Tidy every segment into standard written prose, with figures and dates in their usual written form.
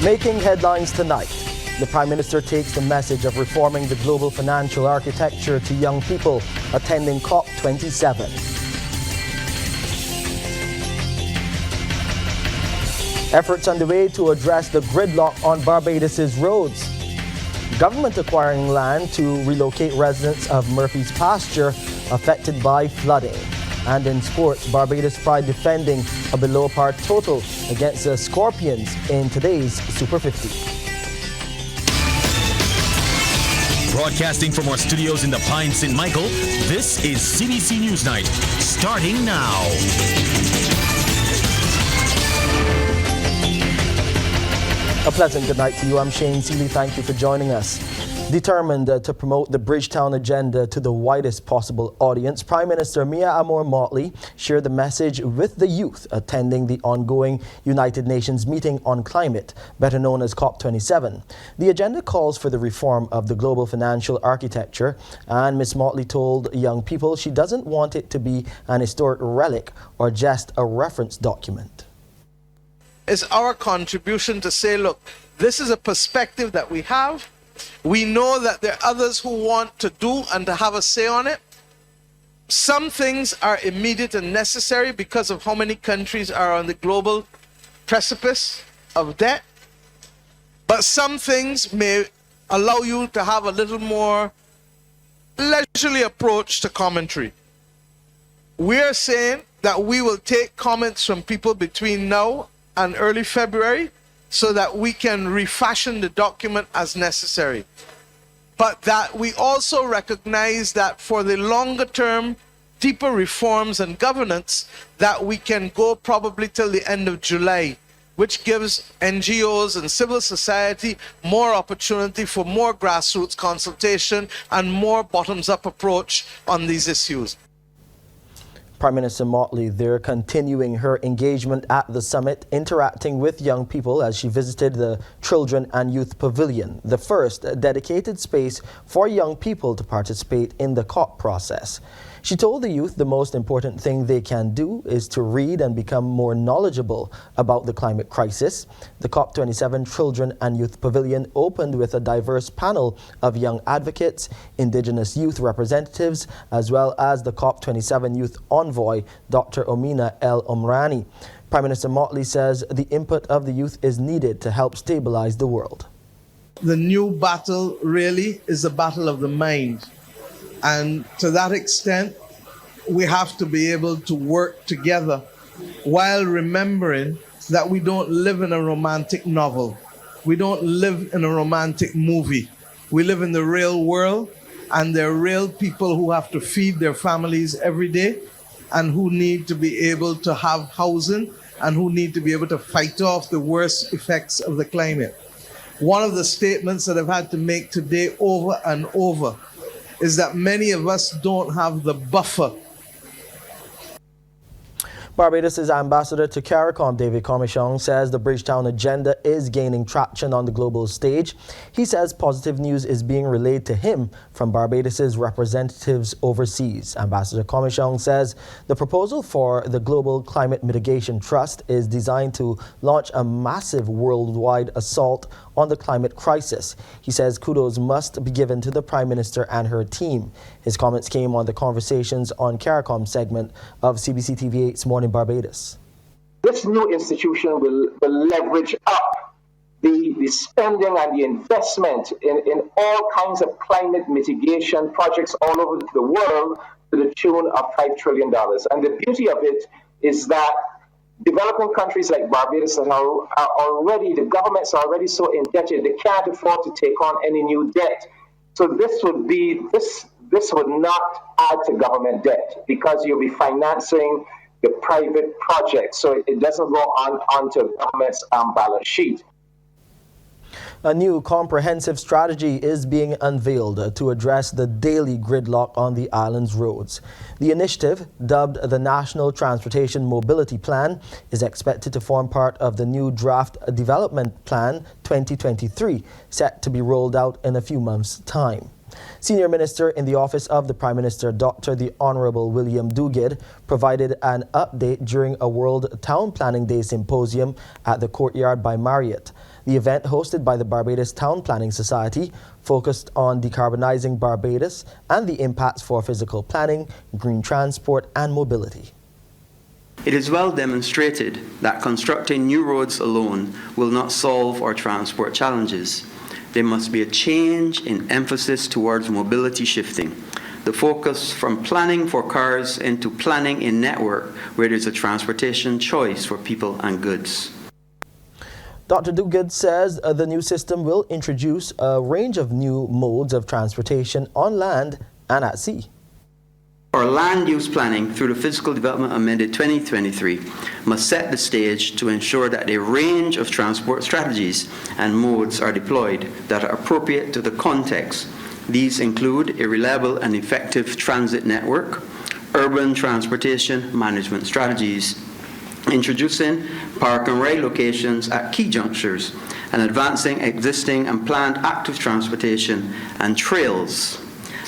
Making headlines tonight, the Prime Minister takes the message of reforming the global financial architecture to young people attending COP27. Efforts underway to address the gridlock on Barbados' roads. Government acquiring land to relocate residents of Murphy's Pasture affected by flooding. And in sports, Barbados Pride defending a below-par total against the Scorpions in today's Super 50. Broadcasting from our studios in the Pine St. Michael, this is CBC NewsNight, starting now. A pleasant good night to you. I'm Shane Seeley. Thank you for joining us. Determined to promote the Bridgetown agenda to the widest possible audience, Prime Minister Mia Amor-Motley shared the message with the youth attending the ongoing United Nations meeting on climate, better known as COP27. The agenda calls for the reform of the global financial architecture, and Ms. Motley told young people she doesn't want it to be an historic relic or just a reference document. It's our contribution to say, look, this is a perspective that we have. We know that there are others who want to do and to have a say on it. Some things are immediate and necessary because of how many countries are on the global precipice of debt. But some things may allow you to have a little more leisurely approach to commentary. We're saying that we will take comments from people between now and early February so that we can refashion the document as necessary. But that we also recognize that for the longer term, deeper reforms and governance, that we can go probably till the end of July, which gives NGOs and civil society more opportunity for more grassroots consultation and more bottoms-up approach on these issues. Prime Minister Motley there continuing her engagement at the summit, interacting with young people as she visited the Children and Youth Pavilion, the first dedicated space for young people to participate in the COP process. She told the youth the most important thing they can do is to read and become more knowledgeable about the climate crisis. The COP27 Children and Youth Pavilion opened with a diverse panel of young advocates, Indigenous youth representatives, as well as the COP27 Youth Envoy, Dr. Omina El Omrani. Prime Minister Motley says the input of the youth is needed to help stabilize the world. The new battle really is a battle of the mind. And to that extent, we have to be able to work together while remembering that we don't live in a romantic novel. We don't live in a romantic movie. We live in the real world, and there are real people who have to feed their families every day and who need to be able to have housing and who need to be able to fight off the worst effects of the climate. One of the statements that I've had to make today over and over is that many of us don't have the buffer. Barbados' ambassador to CARICOM, David Commichon, says the Bridgetown agenda is gaining traction on the global stage. He says positive news is being relayed to him from Barbados' representatives overseas. Ambassador Commichon says the proposal for the Global Climate Mitigation Trust is designed to launch a massive worldwide assault on the climate crisis. He says kudos must be given to the Prime Minister and her team. His comments came on the Conversations on CARICOM segment of CBC TV8's Morning Barbados. This new institution will leverage up the spending and the investment in all kinds of climate mitigation projects all over the world to the tune of $5 trillion. And the beauty of it is that developing countries like Barbados are already, the governments are already so indebted, they can't afford to take on any new debt. So this would not add to government debt because you'll be financing the private projects, so it doesn't go onto government's balance sheet. A new comprehensive strategy is being unveiled to address the daily gridlock on the island's roads. The initiative, dubbed the National Transportation Mobility Plan, is expected to form part of the new Draft Development Plan 2023, set to be rolled out in a few months' time. Senior Minister in the Office of the Prime Minister, Dr. the Honorable William Duguid, provided an update during a World Town Planning Day symposium at the Courtyard by Marriott. The event, hosted by the Barbados Town Planning Society, focused on decarbonizing Barbados and the impacts for physical planning, green transport and mobility. It is well demonstrated that constructing new roads alone will not solve our transport challenges. There must be a change in emphasis towards mobility shifting. The focus from planning for cars into planning a network where there's a transportation choice for people and goods. Dr. Duguid says the new system will introduce a range of new modes of transportation on land and at sea. Our land use planning through the Physical Development Amended 2023 must set the stage to ensure that a range of transport strategies and modes are deployed that are appropriate to the context. These include a reliable and effective transit network, urban transportation management strategies, introducing park and ride locations at key junctures, and advancing existing and planned active transportation and trails,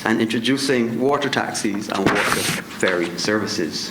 and introducing water taxis and water ferry services.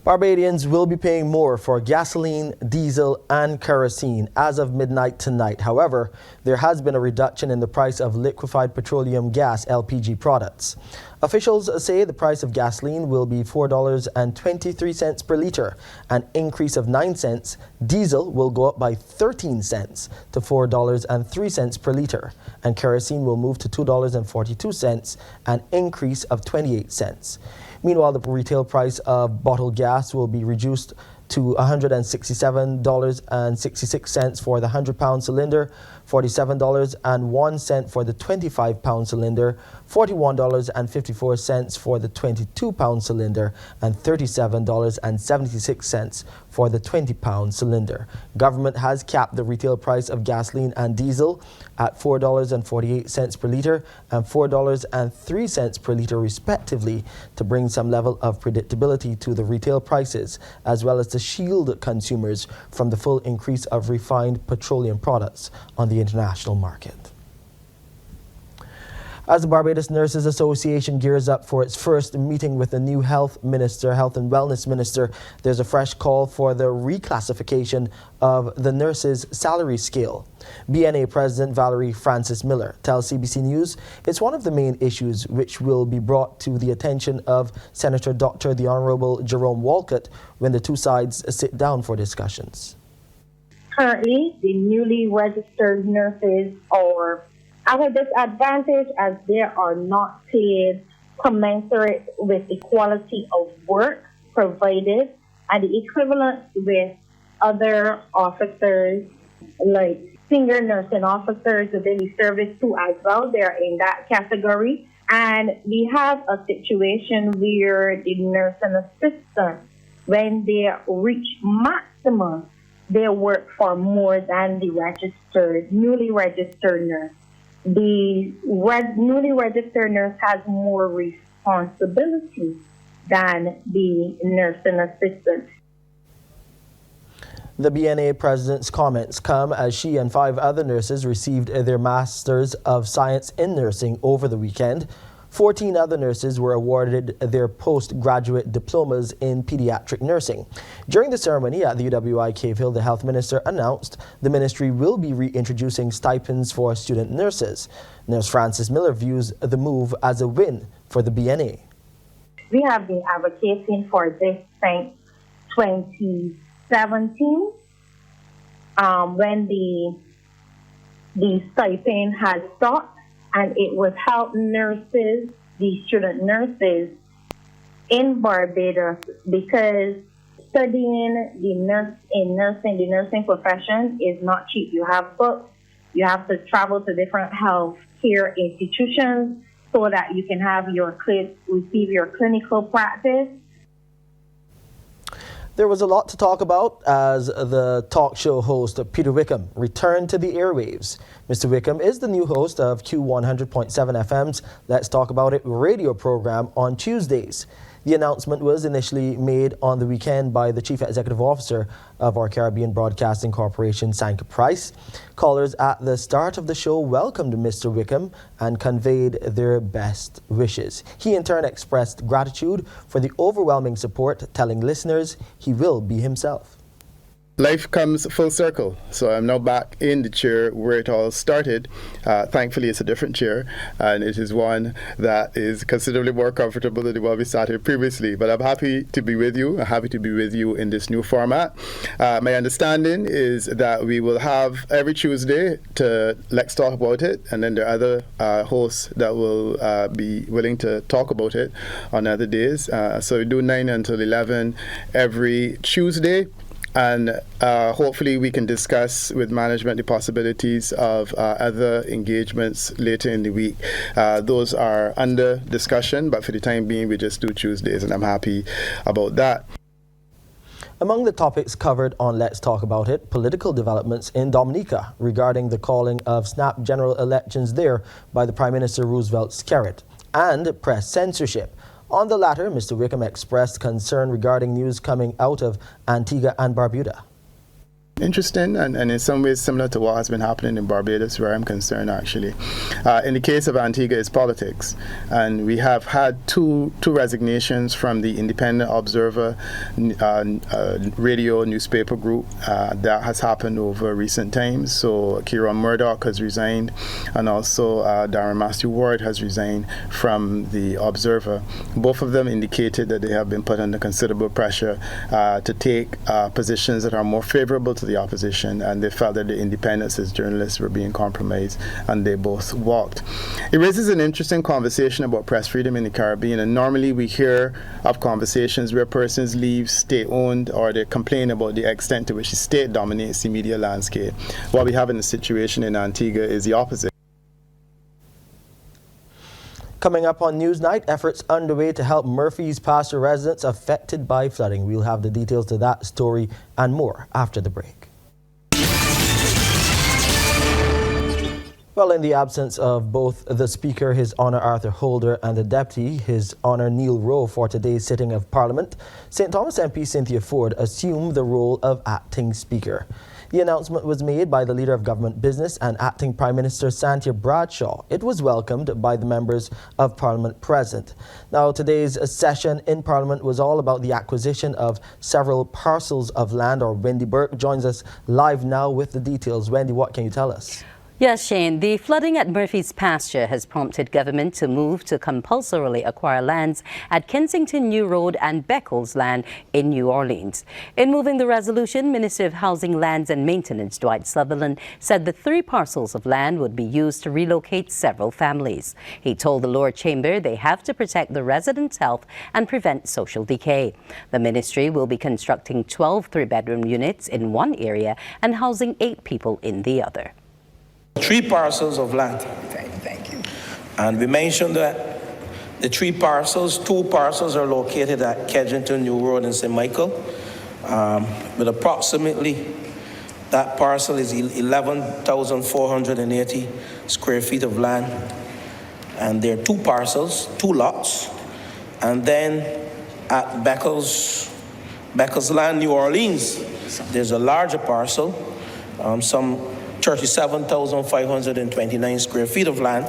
Barbadians will be paying more for gasoline, diesel and kerosene as of midnight tonight. However, there has been a reduction in the price of liquefied petroleum gas (LPG) products. Officials say the price of gasoline will be $4.23 per litre, an increase of 9 cents. Diesel will go up by 13 cents to $4.03 per litre, and kerosene will move to $2.42, an increase of 28 cents. Meanwhile, the retail price of bottled gas will be reduced to $167.66 for the 100-pound cylinder, $47.01 for the 25-pound cylinder, $41.54 for the 22-pound cylinder, and $37.76 for the 20-pound cylinder. Government has capped the retail price of gasoline and diesel at $4.48 per litre and $4.03 per litre respectively to bring some level of predictability to the retail prices, as well as to shield consumers from the full increase of refined petroleum products on the international market. As the Barbados Nurses Association gears up for its first meeting with the new Health and Wellness Minister, there's a fresh call for the reclassification of the nurses' salary scale. BNA President Valerie Francis Miller tells CBC News it's one of the main issues which will be brought to the attention of Senator Dr. the Honorable Jerome Walcott when the two sides sit down for discussions. Currently, the newly registered nurses are at a disadvantage as they are not paid commensurate with the quality of work provided and the equivalent with other officers like senior nursing officers within the service too as well. They're in that category. And we have a situation where the nursing assistant, when they reach maximum, they work for more than the newly registered nurse. The newly registered nurse has more responsibility than the nursing assistant. The BNA president's comments come as she and 5 other nurses received their Masters of Science in Nursing over the weekend. 14 other nurses were awarded their postgraduate diplomas in pediatric nursing. During the ceremony at the UWI Cave Hill, the health minister announced the ministry will be reintroducing stipends for student nurses. Nurse Francis Miller views the move as a win for the BNA. We have been advocating for this since 2017 when the stipend had stopped. And it would help nurses, the student nurses in Barbados, because studying the nursing profession is not cheap. You have books, you have to travel to different health care institutions so that you can have receive your clinical practice. There was a lot to talk about as the talk show host Peter Wickham returned to the airwaves. Mr. Wickham is the new host of Q100.7 FM's Let's Talk About It radio program on Tuesdays. The announcement was initially made on the weekend by the Chief Executive Officer of our Caribbean Broadcasting Corporation, Sanka Price. Callers at the start of the show welcomed Mr. Wickham and conveyed their best wishes. He in turn expressed gratitude for the overwhelming support, telling listeners he will be himself. Life comes full circle, so I'm now back in the chair where it all started. Thankfully, it's a different chair, and it is one that is considerably more comfortable than the one we sat in previously. But I'm happy to be with you. I'm happy to be with you in this new format. My understanding is that we will have every Tuesday to Let's Talk About It, and then there are other hosts that will be willing to talk about it on other days. So we do 9 until 11 every Tuesday. And hopefully we can discuss with management the possibilities of other engagements later in the week. Those are under discussion, but for the time being, we just do Tuesdays, and I'm happy about that. Among the topics covered on Let's Talk About It, political developments in Dominica regarding the calling of snap general elections there by the Prime Minister Roosevelt's carrot, and press censorship. On the latter, Mr. Wickham expressed concern regarding news coming out of Antigua and Barbuda. Interesting, and in some ways similar to what has been happening in Barbados, where I'm concerned actually. In the case of Antigua, it's politics, and we have had two resignations from the Independent Observer radio newspaper group. That has happened over recent times. So Kieran Murdoch has resigned, and also Darren Matthew Ward has resigned from the Observer. Both of them indicated that they have been put under considerable pressure to take positions that are more favorable to the opposition, and they felt that the independence as journalists were being compromised, and they both walked. It raises an interesting conversation about press freedom in the Caribbean, and normally we hear of conversations where persons leave state-owned, or they complain about the extent to which the state dominates the media landscape. What we have in the situation in Antigua is the opposite. Coming up on Newsnight, efforts underway to help Murphy's Pasture residents affected by flooding. We'll have the details to that story and more after the break. Well, in the absence of both the Speaker, His Honour Arthur Holder, and the Deputy, His Honour Neil Rowe, for today's sitting of Parliament, St. Thomas MP Cynthia Ford assumed the role of acting Speaker. The announcement was made by the Leader of Government Business and Acting Prime Minister Santia Bradshaw. It was welcomed by the members of Parliament present. Now, today's session in Parliament was all about the acquisition of several parcels of land. Or Wendy Burke joins us live now with the details. Wendy, what can you tell us? Yes, Shane. The flooding at Murphy's Pasture has prompted government to move to compulsorily acquire lands at Kensington New Road and Beckles land in New Orleans. In moving the resolution, Minister of Housing, Lands and Maintenance Dwight Sutherland said the 3 parcels of land would be used to relocate several families. He told the lower chamber they have to protect the residents' health and prevent social decay. The ministry will be constructing 12 3-bedroom units in one area and housing 8 people in the other. 3 parcels of land. Thank you. And we mentioned that the 3 parcels, 2 parcels are located at Kensington New Road in St. Michael. But approximately that parcel is 11,480 square feet of land. And there are 2 parcels, 2 lots. And then at Beckles land, New Orleans, there's a larger parcel, some 37,529 square feet of land,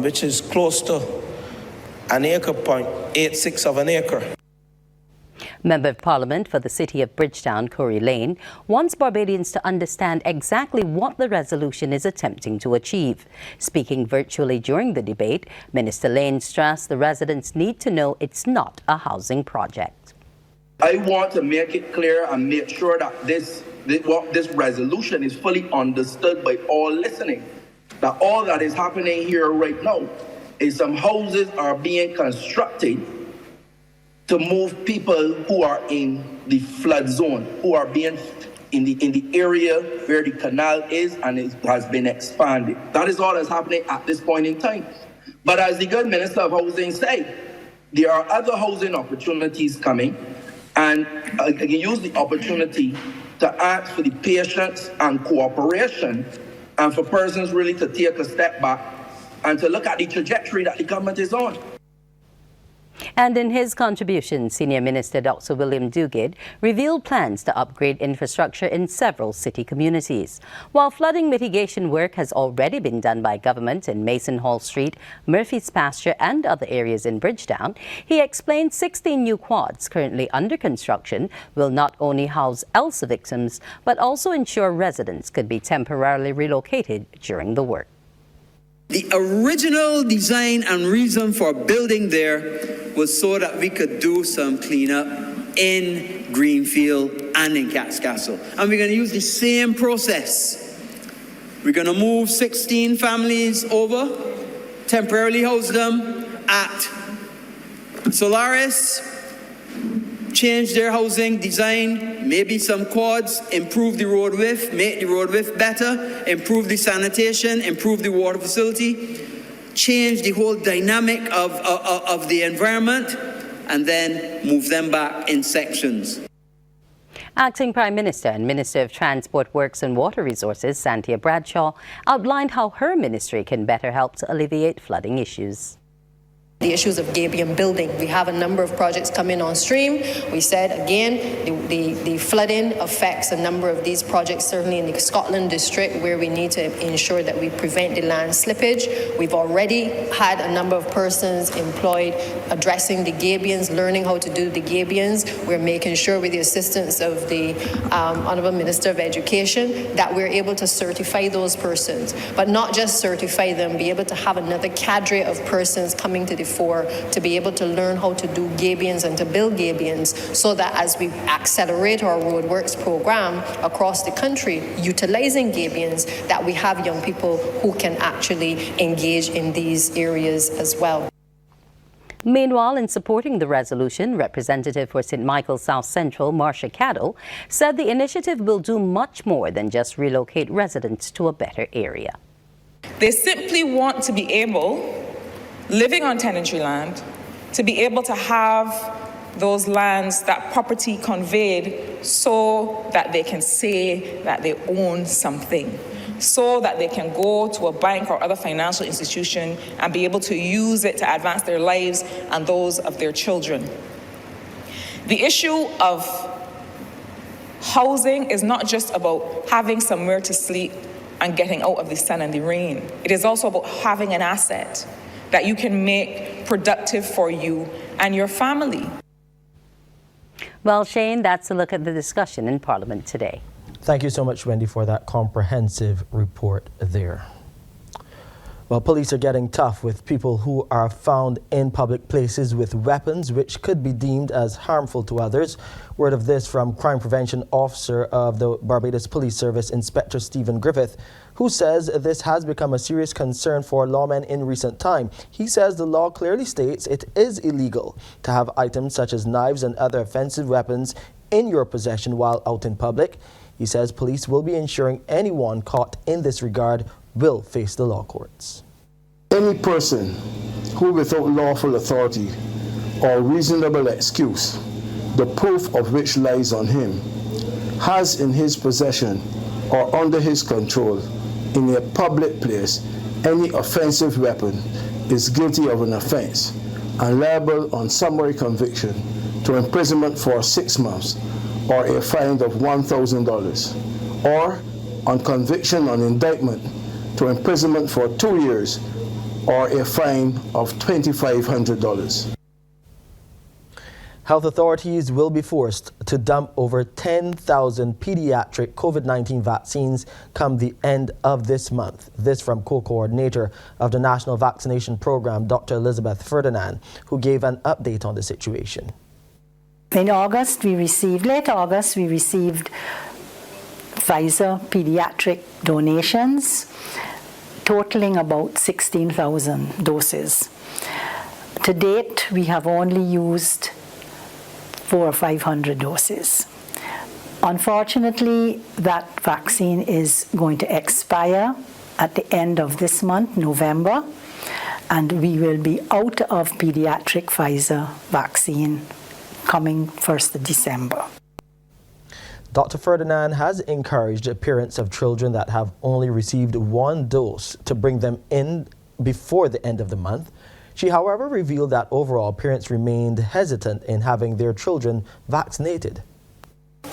which is close to an acre, 0.86 of an acre. Member of Parliament for the City of Bridgetown, Corey Lane, wants Barbadians to understand exactly what the resolution is attempting to achieve. Speaking virtually during the debate, Minister Lane stressed the residents need to know it's not a housing project. I want to make it clear and make sure that this resolution is fully understood by all listening. That all that is happening here right now is some houses are being constructed to move people who are in the flood zone, who are being in the area where the canal is, and it has been expanded. That is all that's happening at this point in time. But as the good Minister of Housing said, there are other housing opportunities coming, and I can use the opportunity to ask for the patience and cooperation, and for persons really to take a step back and to look at the trajectory that the government is on. And in his contribution, Senior Minister Dr. William Duguid revealed plans to upgrade infrastructure in several city communities. While flooding mitigation work has already been done by government in Mason Hall Street, Murphy's Pasture and other areas in Bridgetown, he explained 16 new quads currently under construction will not only house ELSA victims, but also ensure residents could be temporarily relocated during the work. The original design and reason for building there was so that we could do some cleanup in Greenfield and in Castle. And we're going to use the same process. We're going to move 16 families over, temporarily house them at Solaris, change their housing design, maybe some quads, improve the road width, make the road width better, improve the sanitation, improve the water facility, change the whole dynamic of the environment, and then move them back in sections. Acting Prime Minister and Minister of Transport Works and Water Resources, Santia Bradshaw, outlined how her ministry can better help to alleviate flooding issues. The issues of gabion building. We have a number of projects coming on stream. We said again, the flooding affects a number of these projects, certainly in the Scotland district, where we need to ensure that we prevent the land slippage. We've already had a number of persons employed addressing the gabions, learning how to do the gabions. We're making sure, with the assistance of the Honourable Minister of Education, that we're able to certify those persons, but not just certify them, be able to have another cadre of persons coming to the fore to be able to learn how to do gabions and to build gabions, so that as we accelerate our roadworks program across the country, utilizing gabions, that we have young people who can actually engage in these areas as well. Meanwhile, in supporting the resolution, Representative for St. Michael South Central, Marcia Caddo, said the initiative will do much more than just relocate residents to a better area. They simply want to be able, living on tenantry land, to be able to have those lands, that property conveyed, so that they can say that they own something, so that they can go to a bank or other financial institution and be able to use it to advance their lives and those of their children. The issue of housing is not just about having somewhere to sleep and getting out of the sun and the rain. It is also about having an asset that you can make productive for you and your family. Well, Shane, that's a look at the discussion in Parliament today. Thank you so much, Wendy, for that comprehensive report there. Well, police are getting tough with people who are found in public places with weapons which could be deemed as harmful to others. Word of this from Crime Prevention Officer of the Barbados Police Service, Inspector Stephen Griffith, who says this has become a serious concern for lawmen in recent time. He says the law clearly states it is illegal to have items such as knives and other offensive weapons in your possession while out in public. He says police will be ensuring anyone caught in this regard will face the law courts. Any person who, without lawful authority or reasonable excuse, the proof of which lies on him, has in his possession or under his control in a public place any offensive weapon is guilty of an offense and liable on summary conviction to imprisonment for 6 months or a fine of $1,000, or on conviction on indictment to imprisonment for 2 years or a fine of $2,500. Health authorities will be forced to dump over 10,000 pediatric COVID-19 vaccines come the end of this month. This from co-coordinator of the National Vaccination Program, Dr. Elizabeth Ferdinand, who gave an update on the situation. In August, late August, we received Pfizer pediatric donations, totaling about 16,000 doses. To date, we have only used 400 or 500 doses. Unfortunately, that vaccine is going to expire at the end of this month, November, and we will be out of pediatric Pfizer vaccine coming 1st of December. Dr. Ferdinand has encouraged parents of children that have only received 1 dose to bring them in before the end of the month. She, however, revealed that overall parents remained hesitant in having their children vaccinated.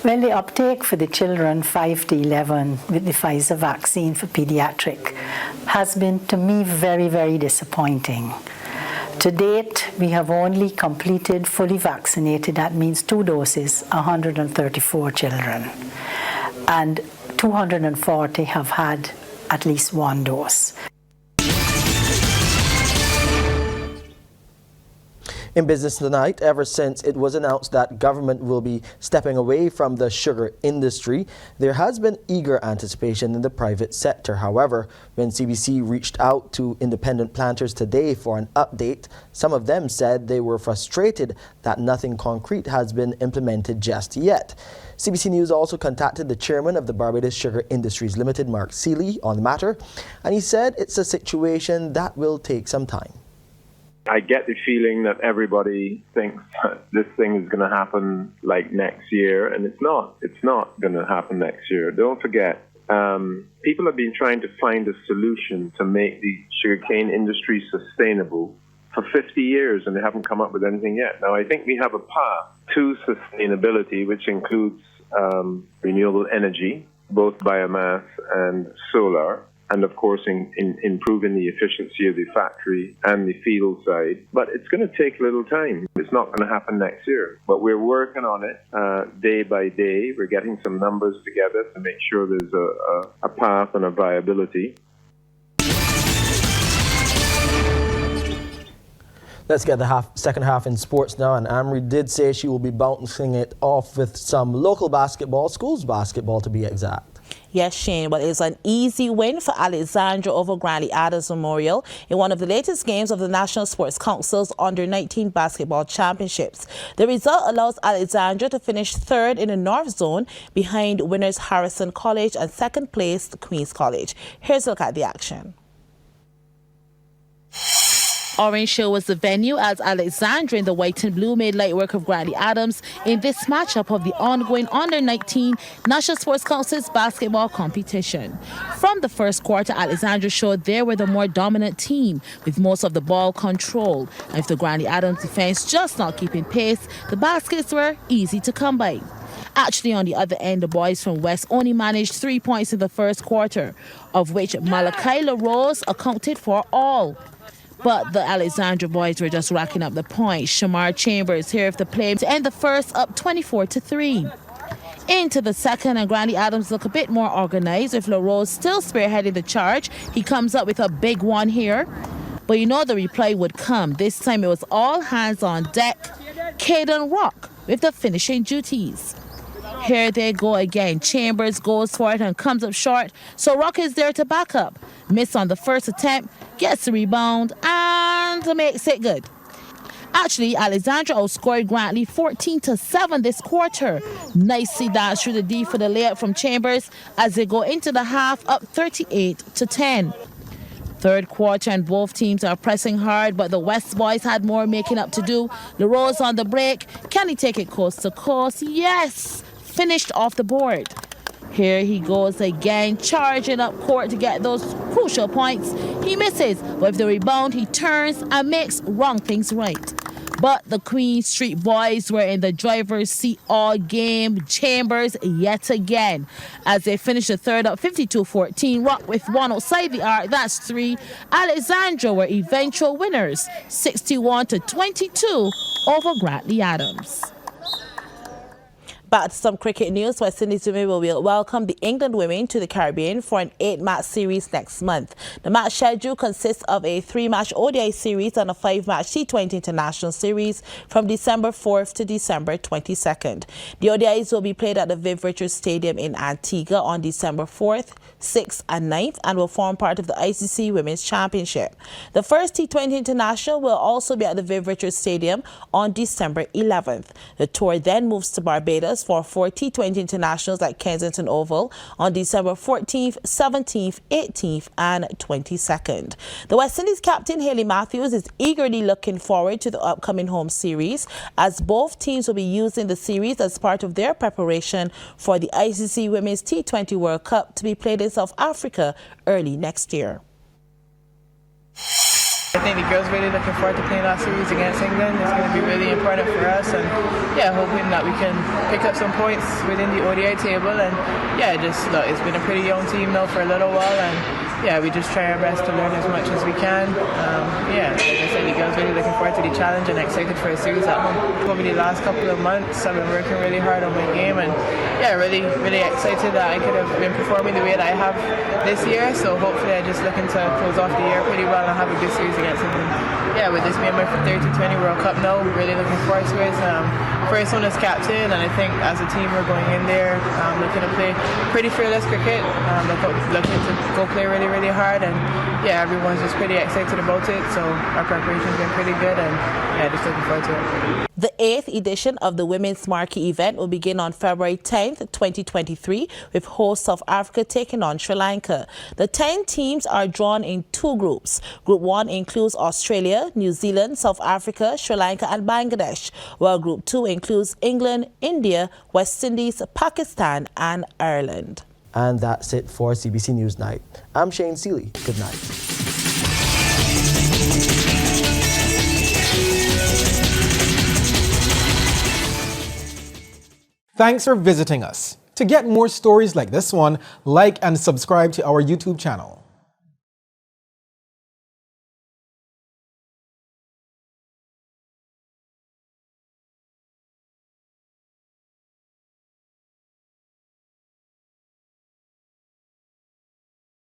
Well, the uptake for the children 5 to 11 with the Pfizer vaccine for pediatric has been, to me, very, very disappointing. To date, we have only completed fully vaccinated, that means 2 doses, 134 children. And 240 have had at least 1 dose. In business tonight, ever since it was announced that government will be stepping away from the sugar industry, there has been eager anticipation in the private sector. However, when CBC reached out to independent planters today for an update, some of them said they were frustrated that nothing concrete has been implemented just yet. CBC News also contacted the chairman of the Barbados Sugar Industries Limited, Mark Seeley, on the matter, and he said it's a situation that will take some time. I get the feeling that everybody thinks this thing is going to happen like next year, and it's not. It's not going to happen next year. Don't forget, people have been trying to find a solution to make the sugarcane industry sustainable for 50 years, and they haven't come up with anything yet. Now, I think we have a path to sustainability, which includes renewable energy, both biomass and solar, and of course improving the efficiency of the factory and the field side. But it's going to take a little time. It's not going to happen next year. But we're working on it day by day. We're getting some numbers together to make sure there's a path and a viability. Let's get the second half in sports now, and Amri did say she will be bouncing it off with some local basketball, schools basketball to be exact. Yes, Shane, but it's an easy win for Alexandra over Grantley Adams Memorial in one of the latest games of the National Sports Council's Under-19 Basketball Championships. The result allows Alexandra to finish third in the North Zone behind winners Harrison College and second place Queen's College. Here's a look at the action. Orange Show was the venue as Alexandra in the white and blue made light work of Grantley Adams in this matchup of the ongoing Under-19 National Sports Council's basketball competition. From the first quarter, Alexandra showed they were the more dominant team with most of the ball controlled. And with the Grantley Adams defense just not keeping pace, the baskets were easy to come by. Actually, on the other end, the boys from West only managed 3 points in the first quarter, of which Malachi LaRose accounted for all. But the Alexandra boys were just racking up the points. Shamar Chambers here with the play to end the first up 24-3. Into the second, and Grantley Adams look a bit more organized with LaRose still spearheading the charge. He comes up with a big one here. But you know the reply would come. This time it was all hands on deck. Caden Rock with the finishing duties. Here they go again. Chambers goes for it and comes up short. So Rock is there to back up. Miss on the first attempt, gets the rebound, and makes it good. Actually, Alexandra outscored Grantley 14-7 this quarter. Nicely dashed through the D for the layup from Chambers as they go into the half up 38-10. Third quarter and both teams are pressing hard, but the West boys had more making up to do. LaRose on the break. Can he take it coast to coast? Yes! Finished off the board. Here he goes again, charging up court to get those crucial points. He misses, but with the rebound, he turns and makes wrong things right. But the Queen Street boys were in the driver's seat all game. Chambers yet again. As they finish the third up 52-14, Rock with one outside the arc, that's 3. Alexandra were eventual winners, 61-22 over Grantley Adams. Back to some cricket news. West Indies women will welcome the England women to the Caribbean for an 8-match series next month. The match schedule consists of a 3-match ODI series and a 5-match T20 International series from December 4th to December 22nd. The ODIs will be played at the Viv Richards Stadium in Antigua on December 4th, 6th and 9th and will form part of the ICC Women's Championship. The first T20 International will also be at the Viv Richards Stadium on December 11th. The tour then moves to Barbados for 4 T20 Internationals at Kensington Oval on December 14th, 17th, 18th and 22nd. The West Indies captain Hayley Matthews is eagerly looking forward to the upcoming home series as both teams will be using the series as part of their preparation for the ICC Women's T20 World Cup to be played in South Africa early next year. I think the girls really looking forward to playing our series against England. It's going to be really important for us, and hoping that we can pick up some points within the ODI table. And look, it's been a pretty young team now for a little while, and we just try our best to learn as much as we can. Like I said, the girls really looking forward to the challenge and excited for a series at home. Over the last couple of months, I've been working really hard on my game, and really excited that I could have been performing the way that I have this year. So hopefully I'm just looking to close off the year pretty well and have a good series against England. With this being my 30-20 World Cup now, really looking forward to it. First one as captain, and I think as a team we're going in there looking to play pretty fearless cricket, looking to go play really hard, and everyone's just pretty excited about it. So our preparation's been pretty good, and just looking forward to it. The 8th edition of the Women's Marquee event will begin on February 10th, 2023, with host South Africa taking on Sri Lanka. The 10 teams are drawn in 2 groups. Group 1 includes Australia, New Zealand, South Africa, Sri Lanka and Bangladesh, while Group 2 includes England, India, West Indies, Pakistan and Ireland. And that's it for CBC NewsNight. I'm Shane Seeley. Good night. Thanks for visiting us. To get more stories like this one, like and subscribe to our YouTube channel.